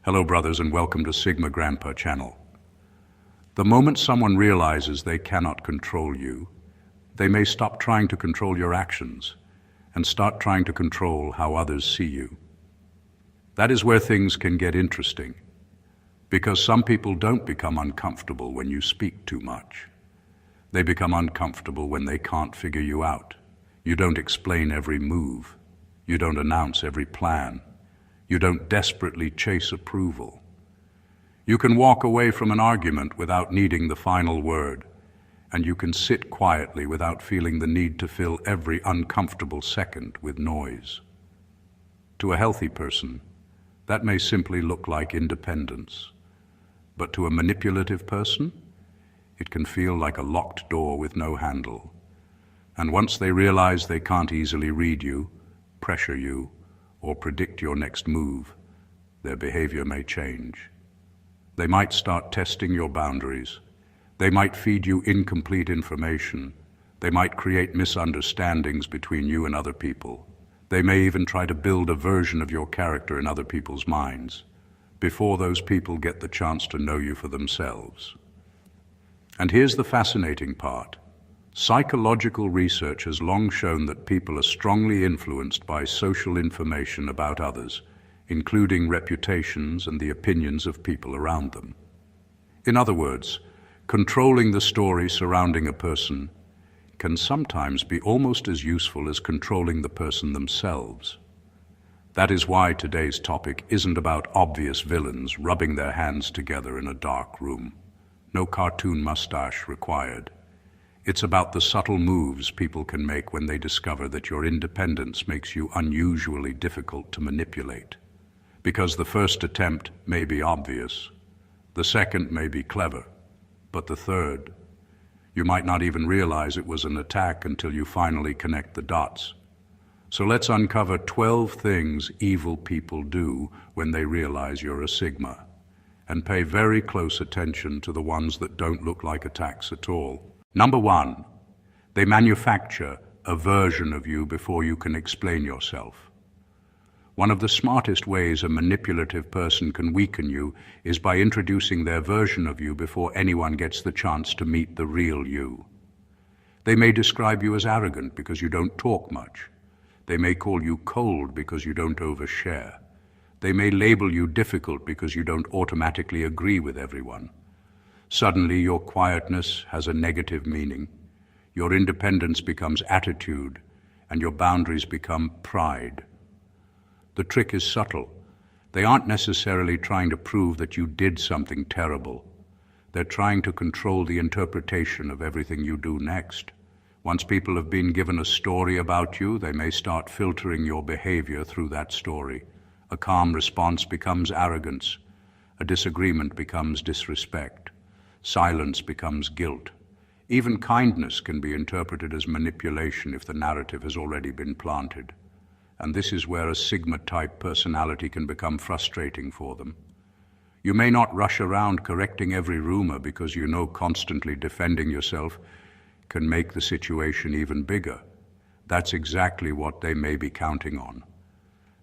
Hello brothers and welcome to Sigma Grandpa channel. The moment someone realizes they cannot control you, they may stop trying to control your actions and start trying to control how others see you. That is where things can get interesting, because some people don't become uncomfortable when you speak too much. They become uncomfortable when they can't figure you out. You don't explain every move. You don't announce every plan. You don't desperately chase approval. You can walk away from an argument without needing the final word, and you can sit quietly without feeling the need to fill every uncomfortable second with noise. To a healthy person, that may simply look like independence, but to a manipulative person, it can feel like a locked door with no handle. And once they realize they can't easily read you, pressure you, or predict your next move, their behavior may change. They might start testing your boundaries. They might feed you incomplete information. They might create misunderstandings between you and other people. They may even try to build a version of your character in other people's minds before those people get the chance to know you for themselves. And here's the fascinating part. Psychological research has long shown that people are strongly influenced by social information about others, including reputations and the opinions of people around them. In other words, controlling the story surrounding a person can sometimes be almost as useful as controlling the person themselves. That is why today's topic isn't about obvious villains rubbing their hands together in a dark room. No cartoon mustache required. It's about the subtle moves people can make when they discover that your independence makes you unusually difficult to manipulate. Because the first attempt may be obvious, the second may be clever, but the third, you might not even realize it was an attack until you finally connect the dots. So let's uncover 12 things evil people do when they realize you're a Sigma, and pay very close attention to the ones that don't look like attacks at all. Number 1, they manufacture a version of you before you can explain yourself. One of the smartest ways a manipulative person can weaken you is by introducing their version of you before anyone gets the chance to meet the real you. They may describe you as arrogant because you don't talk much. They may call you cold because you don't overshare. They may label you difficult because you don't automatically agree with everyone. Suddenly, your quietness has a negative meaning. Your independence becomes attitude, and your boundaries become pride. The trick is subtle. They aren't necessarily trying to prove that you did something terrible. They're trying to control the interpretation of everything you do next. Once people have been given a story about you, they may start filtering your behavior through that story. A calm response becomes arrogance. A disagreement becomes disrespect. Silence becomes guilt. Even kindness can be interpreted as manipulation if the narrative has already been planted. And this is where a Sigma-type personality can become frustrating for them. You may not rush around correcting every rumor because you know constantly defending yourself can make the situation even bigger. That's exactly what they may be counting on.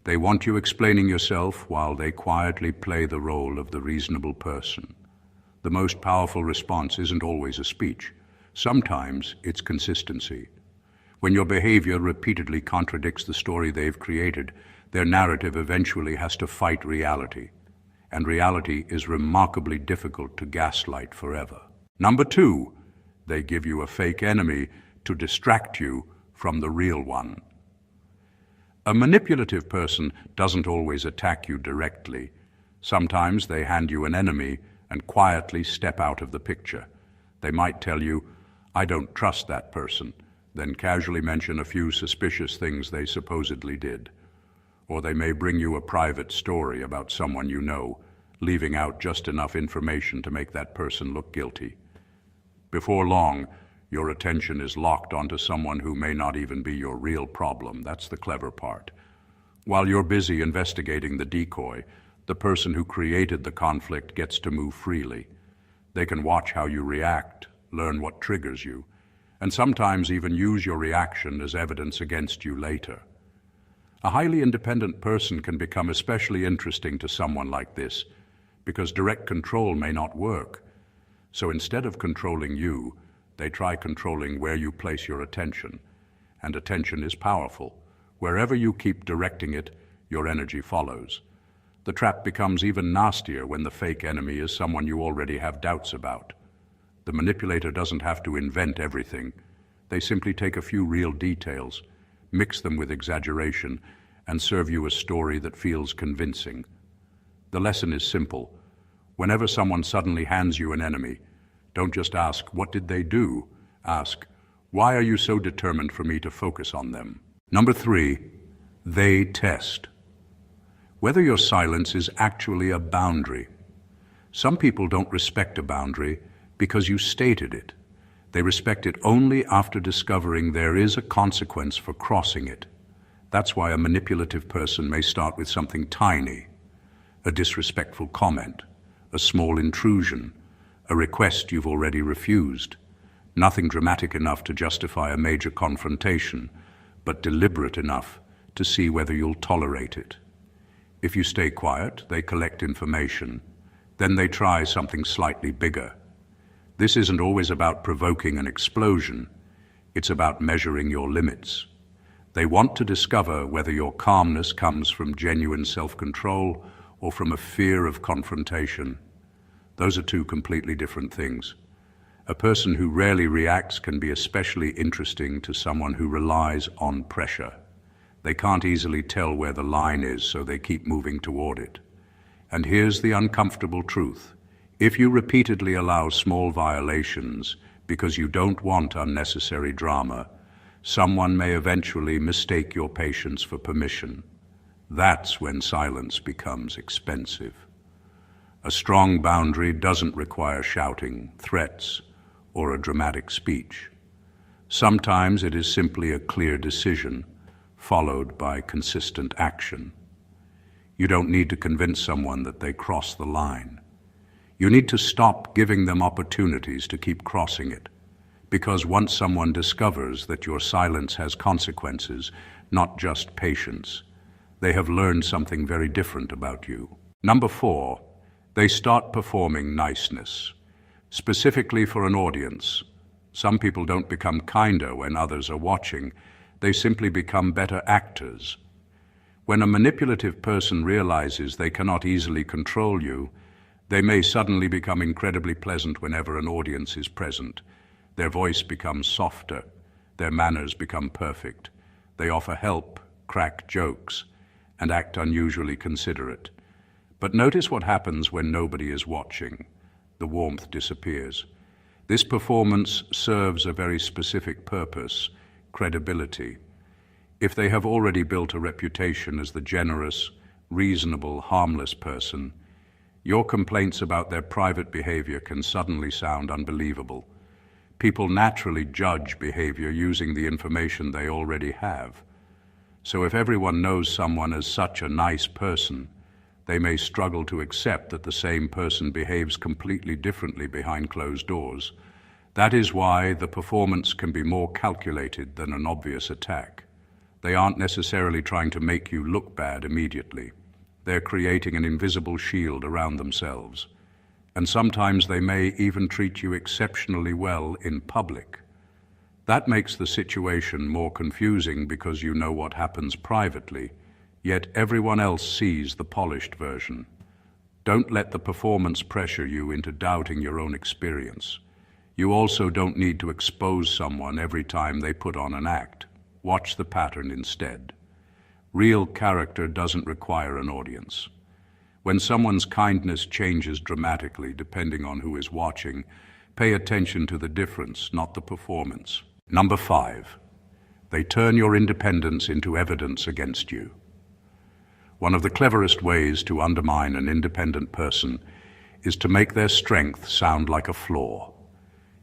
They want you explaining yourself while they quietly play the role of the reasonable person. The most powerful response isn't always a speech. Sometimes it's consistency. When your behavior repeatedly contradicts the story they've created, their narrative eventually has to fight reality. And reality is remarkably difficult to gaslight forever. Number 2, they give you a fake enemy to distract you from the real one. A manipulative person doesn't always attack you directly. Sometimes they hand you an enemy and quietly step out of the picture. They might tell you, "I don't trust that person," then casually mention a few suspicious things they supposedly did. Or they may bring you a private story about someone you know, leaving out just enough information to make that person look guilty. Before long, your attention is locked onto someone who may not even be your real problem. That's the clever part. While you're busy investigating the decoy, the person who created the conflict gets to move freely. They can watch how you react, learn what triggers you, and sometimes even use your reaction as evidence against you later. A highly independent person can become especially interesting to someone like this because direct control may not work. So instead of controlling you, they try controlling where you place your attention. And attention is powerful. Wherever you keep directing it, your energy follows. The trap becomes even nastier when the fake enemy is someone you already have doubts about. The manipulator doesn't have to invent everything. They simply take a few real details, mix them with exaggeration, and serve you a story that feels convincing. The lesson is simple. Whenever someone suddenly hands you an enemy, don't just ask, "What did they do?" Ask, "Why are you so determined for me to focus on them?" Number 3, they test. Whether your silence is actually a boundary. Some people don't respect a boundary because you stated it. They respect it only after discovering there is a consequence for crossing it. That's why a manipulative person may start with something tiny, a disrespectful comment, a small intrusion, a request you've already refused. Nothing dramatic enough to justify a major confrontation, but deliberate enough to see whether you'll tolerate it. If you stay quiet, they collect information. Then they try something slightly bigger. This isn't always about provoking an explosion. It's about measuring your limits. They want to discover whether your calmness comes from genuine self-control or from a fear of confrontation. Those are two completely different things. A person who rarely reacts can be especially interesting to someone who relies on pressure. They can't easily tell where the line is, so they keep moving toward it. And here's the uncomfortable truth. If you repeatedly allow small violations because you don't want unnecessary drama, someone may eventually mistake your patience for permission. That's when silence becomes expensive. A strong boundary doesn't require shouting, threats, or a dramatic speech. Sometimes it is simply a clear decision, followed by consistent action. You don't need to convince someone that they cross the line. You need to stop giving them opportunities to keep crossing it, because once someone discovers that your silence has consequences, not just patience, they have learned something very different about you. Number 4, they start performing niceness, specifically for an audience. Some people don't become kinder when others are watching. They simply become better actors. When a manipulative person realizes they cannot easily control you, they may suddenly become incredibly pleasant whenever an audience is present. Their voice becomes softer. Their manners become perfect. They offer help, crack jokes, and act unusually considerate. But notice what happens when nobody is watching. The warmth disappears. This performance serves a very specific purpose: credibility. If they have already built a reputation as the generous, reasonable, harmless person, your complaints about their private behavior can suddenly sound unbelievable. People naturally judge behavior using the information they already have. So if everyone knows someone as such a nice person, they may struggle to accept that the same person behaves completely differently behind closed doors. That is why the performance can be more calculated than an obvious attack. They aren't necessarily trying to make you look bad immediately. They're creating an invisible shield around themselves. And sometimes they may even treat you exceptionally well in public. That makes the situation more confusing because you know what happens privately, yet everyone else sees the polished version. Don't let the performance pressure you into doubting your own experience. You also don't need to expose someone every time they put on an act. Watch the pattern instead. Real character doesn't require an audience. When someone's kindness changes dramatically depending on who is watching, pay attention to the difference, not the performance. Number 5, they turn your independence into evidence against you. One of the cleverest ways to undermine an independent person is to make their strength sound like a flaw.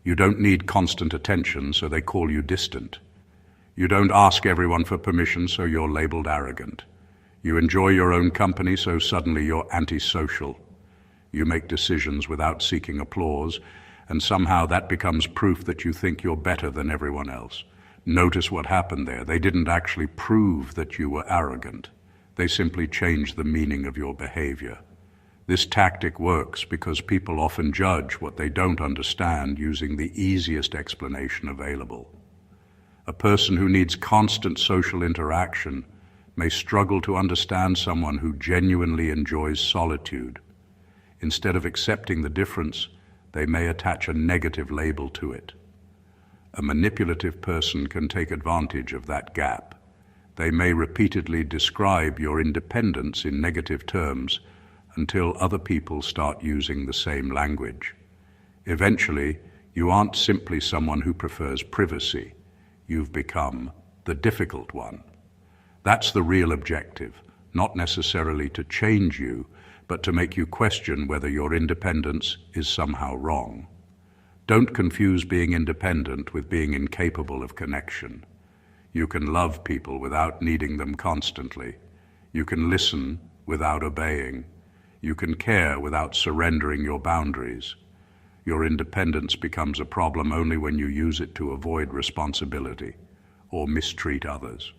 You don't need constant attention, so they call you distant. You don't ask everyone for permission, so you're labeled arrogant. You enjoy your own company, so suddenly you're antisocial. You make decisions without seeking applause, and somehow that becomes proof that you think you're better than everyone else. Notice what happened there. They didn't actually prove that you were arrogant. They simply changed the meaning of your behavior. This tactic works because people often judge what they don't understand using the easiest explanation available. A person who needs constant social interaction may struggle to understand someone who genuinely enjoys solitude. Instead of accepting the difference, they may attach a negative label to it. A manipulative person can take advantage of that gap. They may repeatedly describe your independence in negative terms until other people start using the same language. Eventually, you aren't simply someone who prefers privacy. You've become the difficult one. That's the real objective, not necessarily to change you, but to make you question whether your independence is somehow wrong. Don't confuse being independent with being incapable of connection. You can love people without needing them constantly. You can listen without obeying. You can care without surrendering your boundaries. Your independence becomes a problem only when you use it to avoid responsibility or mistreat others.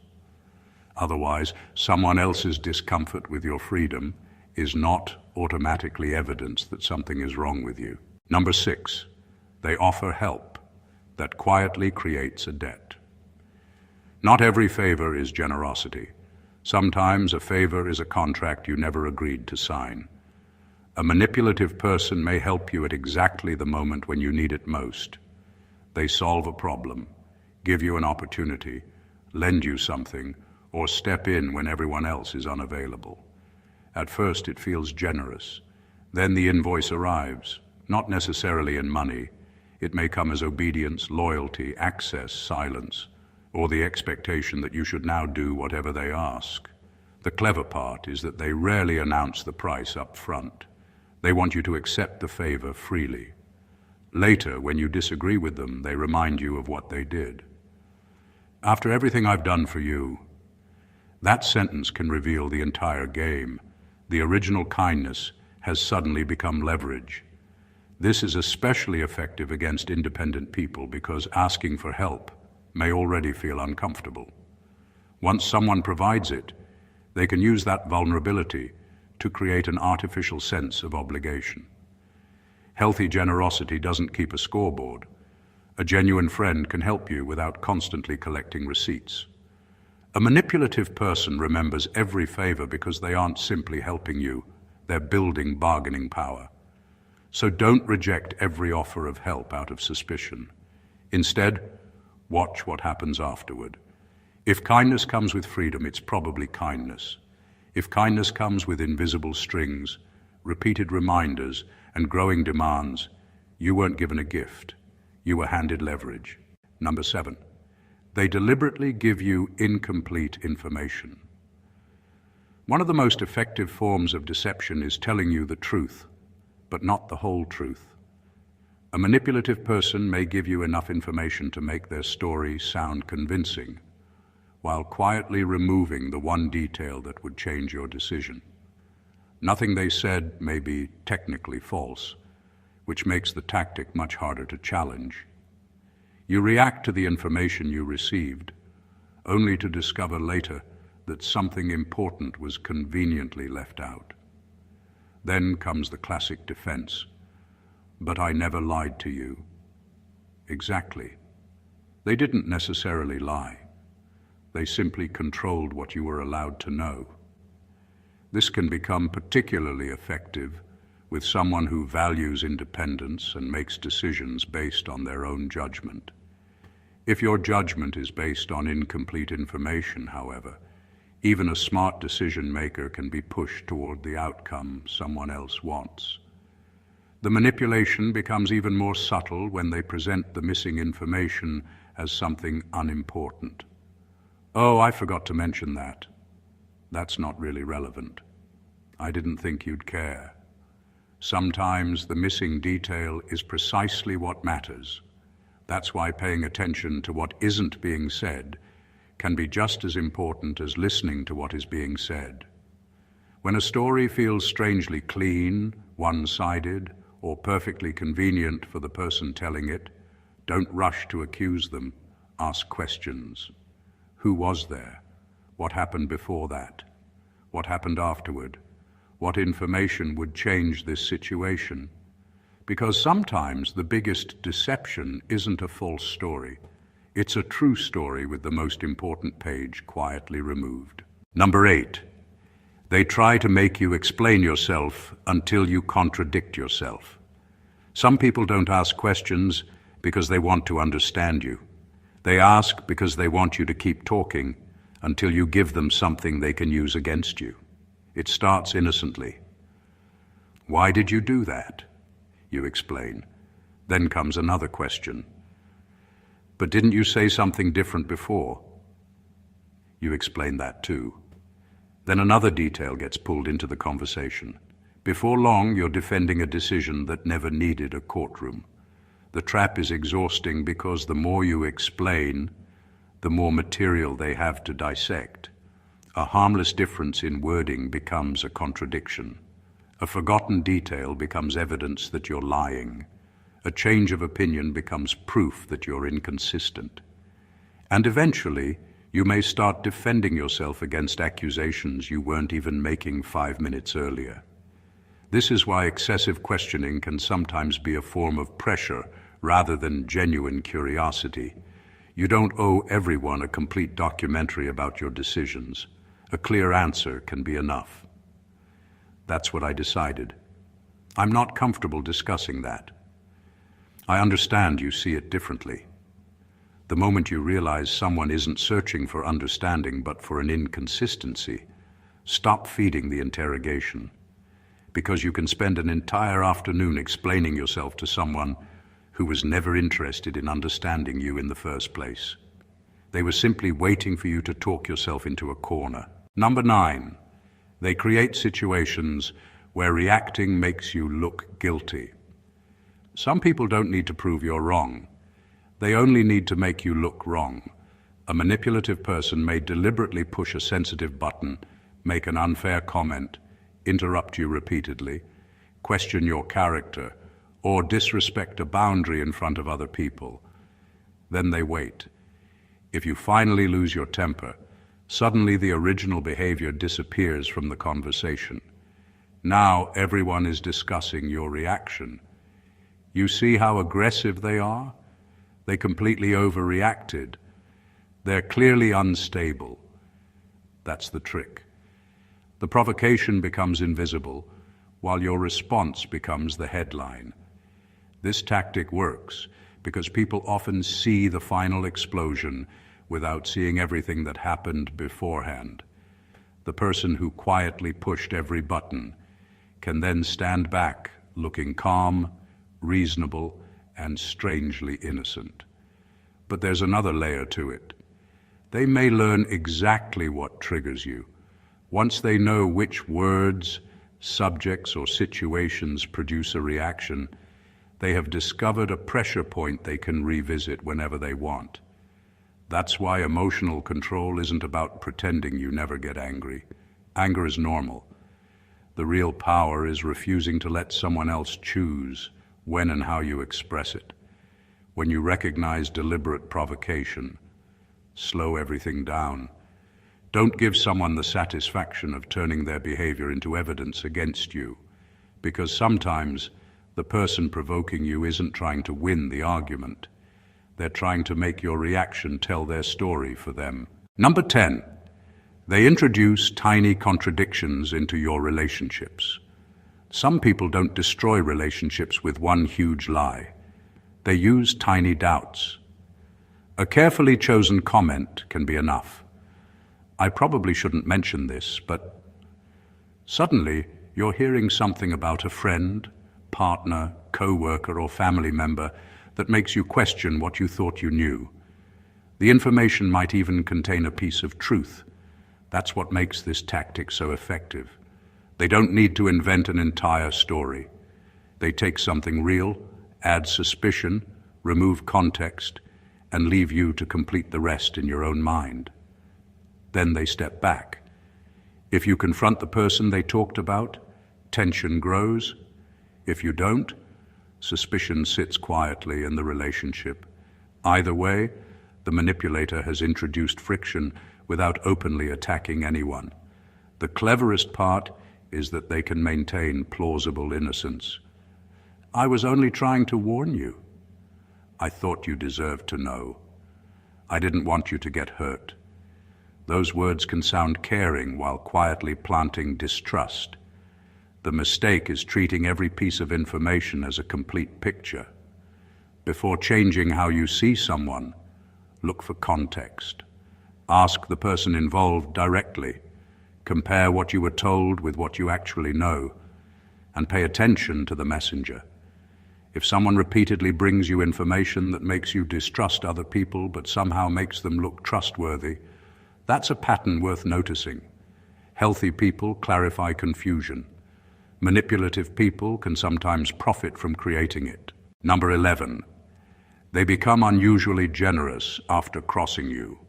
Otherwise, someone else's discomfort with your freedom is not automatically evidence that something is wrong with you. Number 6, they offer help that quietly creates a debt. Not every favor is generosity. Sometimes a favor is a contract you never agreed to sign. A manipulative person may help you at exactly the moment when you need it most. They solve a problem, give you an opportunity, lend you something, or step in when everyone else is unavailable. At first it feels generous. Then the invoice arrives, not necessarily in money. It may come as obedience, loyalty, access, silence, or the expectation that you should now do whatever they ask. The clever part is that they rarely announce the price up front. They want you to accept the favor freely. Later, when you disagree with them, they remind you of what they did. After everything I've done for you, that sentence can reveal the entire game. The original kindness has suddenly become leverage. This is especially effective against independent people because asking for help may already feel uncomfortable. Once someone provides it, they can use that vulnerability to create an artificial sense of obligation. Healthy generosity doesn't keep a scoreboard. A genuine friend can help you without constantly collecting receipts. A manipulative person remembers every favor because they aren't simply helping you, they're building bargaining power. So don't reject every offer of help out of suspicion. Instead, watch what happens afterward. If kindness comes with freedom, it's probably kindness. If kindness comes with invisible strings, repeated reminders, and growing demands, you weren't given a gift. You were handed leverage. Number 7, they deliberately give you incomplete information. One of the most effective forms of deception is telling you the truth, but not the whole truth. A manipulative person may give you enough information to make their story sound convincing, while quietly removing the one detail that would change your decision. Nothing they said may be technically false, which makes the tactic much harder to challenge. You react to the information you received, only to discover later that something important was conveniently left out. Then comes the classic defense. But I never lied to you. Exactly. They didn't necessarily lie. They simply controlled what you were allowed to know. This can become particularly effective with someone who values independence and makes decisions based on their own judgment. If your judgment is based on incomplete information, however, even a smart decision maker can be pushed toward the outcome someone else wants. The manipulation becomes even more subtle when they present the missing information as something unimportant. Oh, I forgot to mention that. That's not really relevant. I didn't think you'd care. Sometimes the missing detail is precisely what matters. That's why paying attention to what isn't being said can be just as important as listening to what is being said. When a story feels strangely clean, one-sided, or perfectly convenient for the person telling it, don't rush to accuse them. Ask questions. Who was there? What happened before that? What happened afterward? What information would change this situation? Because sometimes the biggest deception isn't a false story. It's a true story with the most important page quietly removed. Number 8. They try to make you explain yourself until you contradict yourself. Some people don't ask questions because they want to understand you. They ask because they want you to keep talking until you give them something they can use against you. It starts innocently. Why did you do that? You explain. Then comes another question. But didn't you say something different before? You explain that too. Then another detail gets pulled into the conversation. Before long, you're defending a decision that never needed a courtroom. The trap is exhausting because the more you explain, the more material they have to dissect. A harmless difference in wording becomes a contradiction. A forgotten detail becomes evidence that you're lying. A change of opinion becomes proof that you're inconsistent. And eventually, you may start defending yourself against accusations you weren't even making 5 minutes earlier. This is why excessive questioning can sometimes be a form of pressure rather than genuine curiosity. You don't owe everyone a complete documentary about your decisions. A clear answer can be enough. That's what I decided. I'm not comfortable discussing that. I understand you see it differently. The moment you realize someone isn't searching for understanding but for an inconsistency, stop feeding the interrogation. Because you can spend an entire afternoon explaining yourself to someone who was never interested in understanding you in the first place. They were simply waiting for you to talk yourself into a corner. Number 9, they create situations where reacting makes you look guilty. Some people don't need to prove you're wrong. They only need to make you look wrong. A manipulative person may deliberately push a sensitive button, make an unfair comment, interrupt you repeatedly, question your character, or disrespect a boundary in front of other people. Then they wait. If you finally lose your temper, suddenly the original behavior disappears from the conversation. Now everyone is discussing your reaction. You see how aggressive they are? They completely overreacted. They're clearly unstable. That's the trick. The provocation becomes invisible, while your response becomes the headline. This tactic works because people often see the final explosion without seeing everything that happened beforehand. The person who quietly pushed every button can then stand back, looking calm, reasonable, and strangely innocent. But there's another layer to it. They may learn exactly what triggers you. Once they know which words, subjects, or situations produce a reaction, they have discovered a pressure point they can revisit whenever they want. That's why emotional control isn't about pretending you never get angry. Anger is normal. The real power is refusing to let someone else choose when and how you express it. When you recognize deliberate provocation, slow everything down. Don't give someone the satisfaction of turning their behavior into evidence against you, because sometimes the person provoking you isn't trying to win the argument. They're trying to make your reaction tell their story for them. Number 10, they introduce tiny contradictions into your relationships. Some people don't destroy relationships with one huge lie. They use tiny doubts. A carefully chosen comment can be enough. I probably shouldn't mention this, but suddenly you're hearing something about a friend, partner, co-worker, or family member that makes you question what you thought you knew. The information might even contain a piece of truth. That's what makes this tactic so effective. They don't need to invent an entire story. They take something real, add suspicion, remove context, and leave you to complete the rest in your own mind. Then they step back. If you confront the person they talked about, tension grows. If you don't, suspicion sits quietly in the relationship. Either way, The manipulator has introduced friction without openly attacking anyone. The cleverest part is that they can maintain plausible innocence. "I was only trying to warn you. I thought you deserved to know. I didn't want you to get hurt." Those words can sound caring while quietly planting distrust. The mistake is treating every piece of information as a complete picture. Before changing how you see someone, look for context. Ask the person involved directly. Compare what you were told with what you actually know, and pay attention to the messenger. If someone repeatedly brings you information that makes you distrust other people but somehow makes them look trustworthy, that's a pattern worth noticing. Healthy people clarify confusion. Manipulative people can sometimes profit from creating it. Number 11. They become unusually generous after crossing you.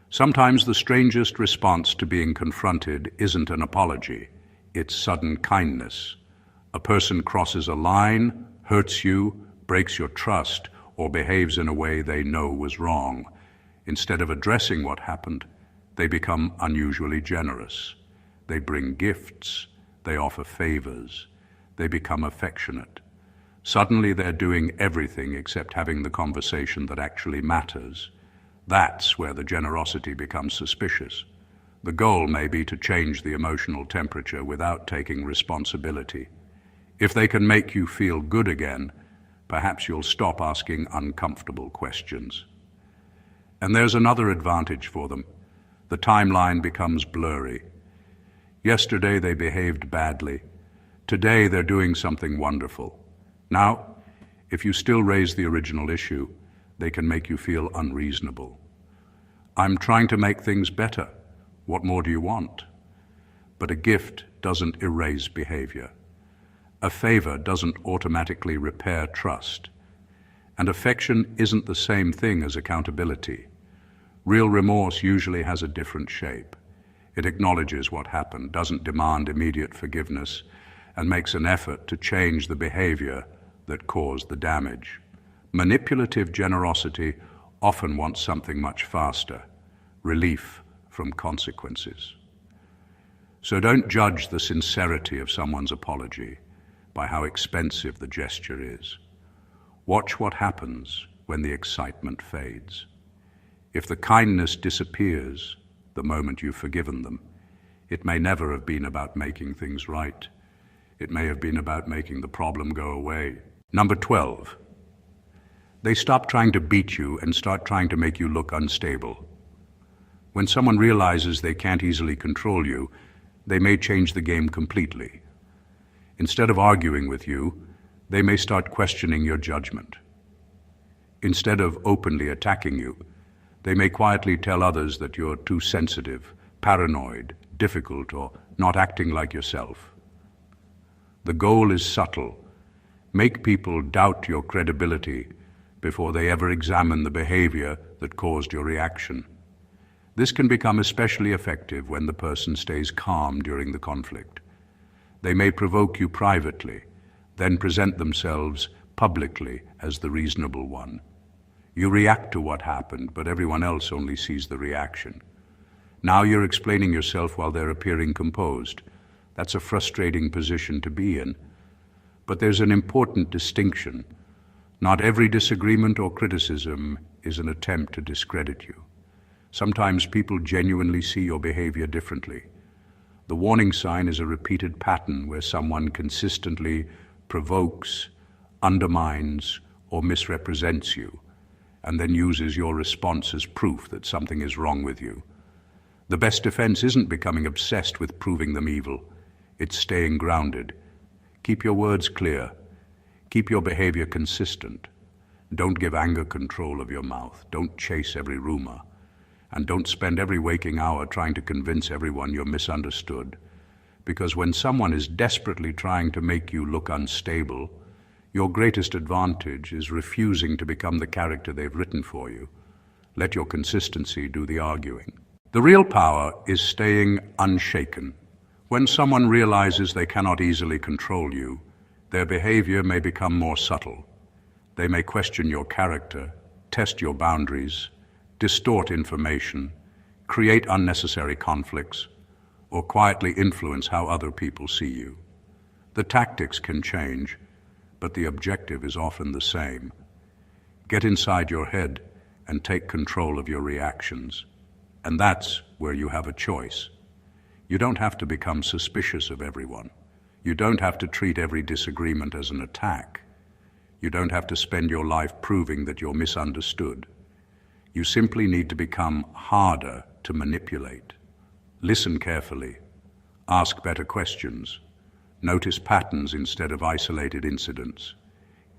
Sometimes the strangest response to being confronted isn't an apology, it's sudden kindness. A person crosses a line, hurts you, breaks your trust, or behaves in a way they know was wrong. Instead of addressing what happened, they become unusually generous. They bring gifts, they offer favors, they become affectionate. Suddenly they're doing everything except having the conversation that actually matters. That's where the generosity becomes suspicious. The goal may be to change the emotional temperature without taking responsibility. If they can make you feel good again, perhaps you'll stop asking uncomfortable questions. And there's another advantage for them. The timeline becomes blurry. Yesterday they behaved badly. Today they're doing something wonderful. Now, if you still raise the original issue, they can make you feel unreasonable. "I'm trying to make things better. What more do you want?" But a gift doesn't erase behavior. A favor doesn't automatically repair trust. And affection isn't the same thing as accountability. Real remorse usually has a different shape. It acknowledges what happened, doesn't demand immediate forgiveness, and makes an effort to change the behavior that caused the damage. Manipulative generosity often wants something much faster, relief from consequences. So don't judge the sincerity of someone's apology by how expensive the gesture is. Watch what happens when the excitement fades. If the kindness disappears the moment you've forgiven them, it may never have been about making things right. It may have been about making the problem go away. Number 12. They stop trying to beat you and start trying to make you look unstable. When someone realizes they can't easily control you, they may change the game completely. Instead of arguing with you, they may start questioning your judgment. Instead of openly attacking you, they may quietly tell others that you're too sensitive, paranoid, difficult, or not acting like yourself. The goal is subtle. Make people doubt your credibility before they ever examine the behavior that caused your reaction. This can become especially effective when the person stays calm during the conflict. They may provoke you privately, then present themselves publicly as the reasonable one. You react to what happened, but everyone else only sees the reaction. Now you're explaining yourself while they're appearing composed. That's a frustrating position to be in. But there's an important distinction. Not every disagreement or criticism is an attempt to discredit you. Sometimes people genuinely see your behavior differently. The warning sign is a repeated pattern where someone consistently provokes, undermines, or misrepresents you, and then uses your response as proof that something is wrong with you. The best defense isn't becoming obsessed with proving them evil. It's staying grounded. Keep your words clear. Keep your behavior consistent. Don't give anger control of your mouth. Don't chase every rumor. And don't spend every waking hour trying to convince everyone you're misunderstood. Because when someone is desperately trying to make you look unstable, your greatest advantage is refusing to become the character they've written for you. Let your consistency do the arguing. The real power is staying unshaken. When someone realizes they cannot easily control you, their behavior may become more subtle. They may question your character, test your boundaries, distort information, create unnecessary conflicts, or quietly influence how other people see you. The tactics can change, but the objective is often the same. Get inside your head and take control of your reactions. And that's where you have a choice. You don't have to become suspicious of everyone. You don't have to treat every disagreement as an attack. You don't have to spend your life proving that you're misunderstood. You simply need to become harder to manipulate. Listen carefully. Ask better questions. Notice patterns instead of isolated incidents.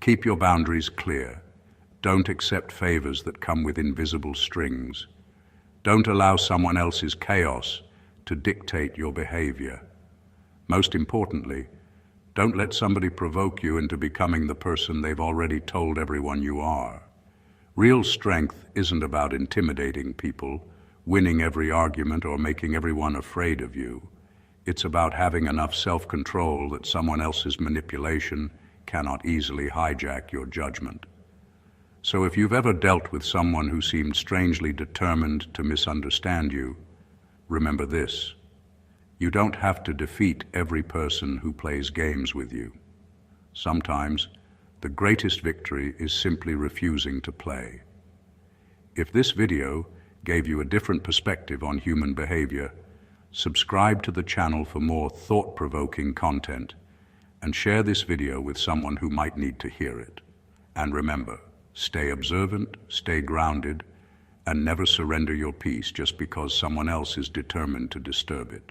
Keep your boundaries clear. Don't accept favors that come with invisible strings. Don't allow someone else's chaos to dictate your behavior. Most importantly, don't let somebody provoke you into becoming the person they've already told everyone you are. Real strength isn't about intimidating people, winning every argument, or making everyone afraid of you. It's about having enough self-control that someone else's manipulation cannot easily hijack your judgment. So if you've ever dealt with someone who seemed strangely determined to misunderstand you, remember this: you don't have to defeat every person who plays games with you. Sometimes, the greatest victory is simply refusing to play. If this video gave you a different perspective on human behavior, subscribe to the channel for more thought-provoking content, and share this video with someone who might need to hear it. And remember, stay observant, stay grounded, and never surrender your peace just because someone else is determined to disturb it.